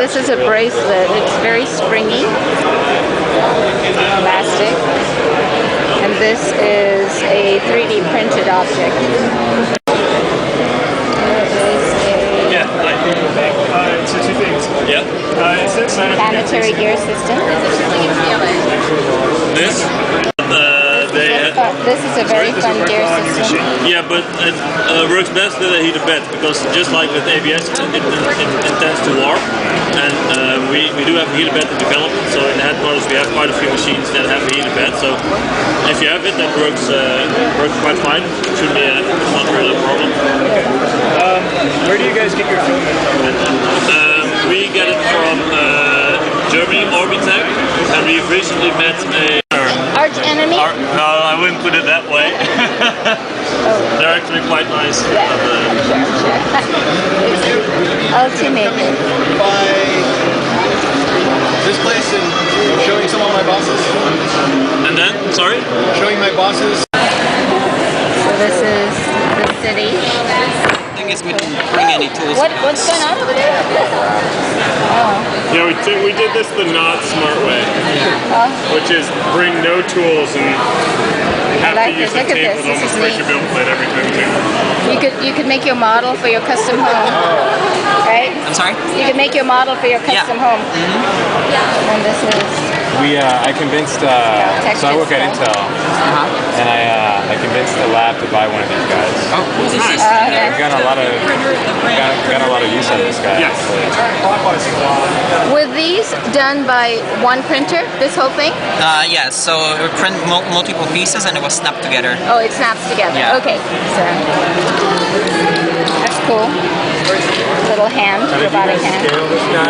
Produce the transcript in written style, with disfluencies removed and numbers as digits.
this is a bracelet. It's very springy, elastic. And this is a 3D printed object. So two things. Yeah. Planetary gear system. This? This is a very fun gear system. Yeah, but it works best with a heated bed because just like with ABS, it tends to warp. And we do have a heated bed in development. So in the headquarters we have quite a few machines that have a heated bed. So if you have it, that works quite fine. Shouldn't be not really a problem. Where do you guys get your filament from? We get it from Germany, Orbitech, and we've recently met a arch enemy? no, I wouldn't put it that way. They're actually quite nice. Yeah, I'm sure. Ultimate. By this place and showing some of my bosses. And then, sorry? Showing my bosses. So this is the city. I guess we didn't bring any tools. What's going on over there? Oh. Yeah, we did this the not smart way, which is bring no tools and have to use the tape with almost like your build plate every time too. You could make your model for your custom home, right? I'm sorry? You could make your model for your custom home. And this is I convinced, so I work at Intel, and I convinced the lab to buy one of these guys. Oh, nice. And we've got a lot of use out of this guy. Yes. Were these done by one printer, this whole thing? Yeah, so we print multiple pieces and it was snapped together. Oh, it snaps together. Yeah. Okay, so that's cool. Little hand, robotic hand. Scale this guy.